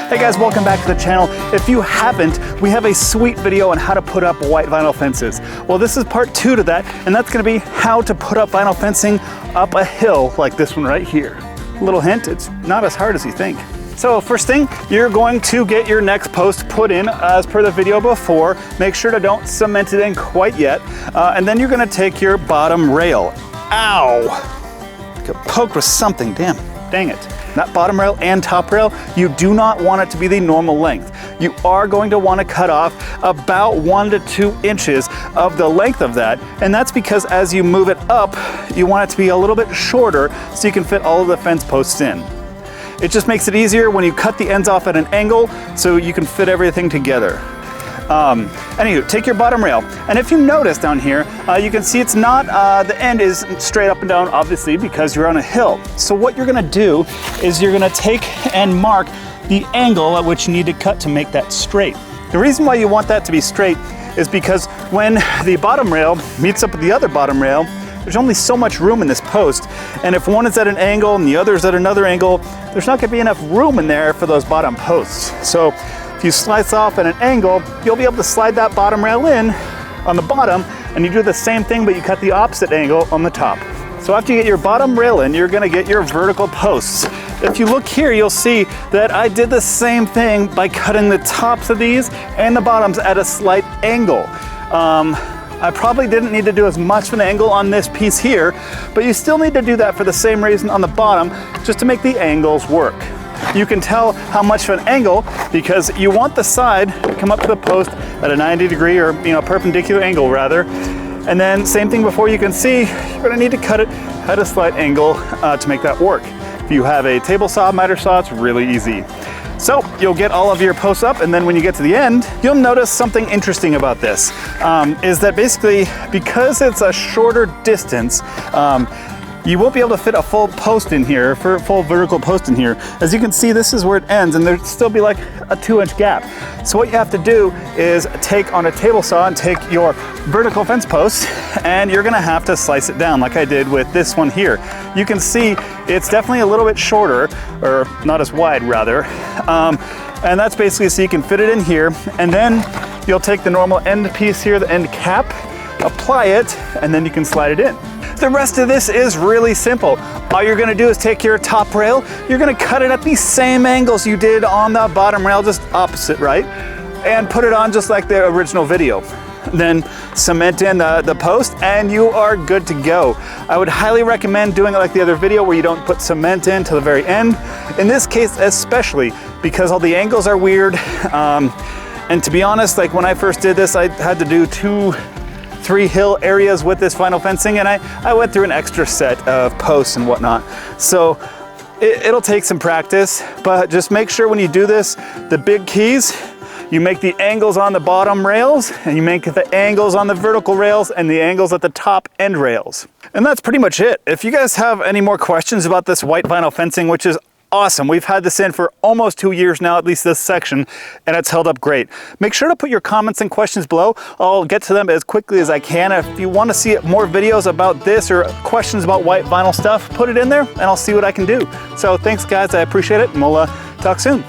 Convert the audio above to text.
Hey guys, welcome back to the channel. If you haven't, we have a sweet video on how to put up white vinyl fences. Well, this is part 2 to that, and that's gonna be how to put up vinyl fencing up a hill like this one right here. Little hint, it's not as hard as you think. So first thing, you're going to get your next post put in as per the video before. Make sure to don't cement it in quite yet. And then you're gonna take your bottom rail. Ow! Got poked with something, dang it. That bottom rail and top rail, you do not want it to be the normal length. You are going to want to cut off about 1 to 2 inches of the length of that. And that's because as you move it up, you want it to be a little bit shorter so you can fit all of the fence posts in. It just makes it easier when you cut the ends off at an angle so you can fit everything together. Anywho, take your bottom rail, and if you notice down here, you can see it's not, the end is straight up and down, obviously, because you're on a hill. So what you're gonna do is you're gonna take and mark the angle at which you need to cut to make that straight. The reason why you want that to be straight is because when the bottom rail meets up with the other bottom rail, there's only so much room in this post, and if one is at an angle and the other is at another angle, there's not gonna be enough room in there for those bottom posts. So if you slice off at an angle, you'll be able to slide that bottom rail in on the bottom, and you do the same thing, but you cut the opposite angle on the top. So after you get your bottom rail in, you're gonna get your vertical posts. If you look here, you'll see that I did the same thing by cutting the tops of these and the bottoms at a slight angle. I probably didn't need to do as much of an angle on this piece here, but you still need to do that for the same reason on the bottom, just to make the angles work. You can tell how much of an angle because you want the side to come up to the post at a 90 degree or perpendicular angle rather. And then same thing before, you can see you're gonna need to cut it at a slight angle to make that work. If you have a table saw, miter saw, it's really easy. So you'll get all of your posts up, and then when you get to the end, you'll notice something interesting about this, is that basically because it's a shorter distance, you won't be able to fit a full post in here, for a full vertical post in here. As you can see, this is where it ends, and there'd still be like a 2-inch gap. So what you have to do is take on a table saw and take your vertical fence post, and you're gonna have to slice it down like I did with this one here. You can see it's definitely a little bit shorter, or not as wide rather. And that's basically so you can fit it in here, and then you'll take the normal end piece here, the end cap, apply it, and then you can slide it in. The rest of this is really simple. All you're gonna do is take your top rail, you're gonna cut it at the same angles you did on the bottom rail, just opposite, right? And put it on just like the original video. Then cement in the post and you are good to go. I would highly recommend doing it like the other video where you don't put cement in till the very end. In this case especially, because all the angles are weird. And to be honest, like when I first did this, I had to do 2-3 hill areas with this vinyl fencing, and I went through an extra set of posts and whatnot. So it'll take some practice, but just make sure when you do this, the big keys, you make the angles on the bottom rails, and you make the angles on the vertical rails and the angles at the top end rails. And that's pretty much it. If you guys have any more questions about this white vinyl fencing, which is awesome. We've had this in for almost 2 years now, at least this section, and it's held up great. Make sure to put your comments and questions below. I'll get to them as quickly as I can. If you want to see more videos about this or questions about white vinyl stuff, put it in there and I'll see what I can do. So thanks guys, I appreciate it, and we'll talk soon.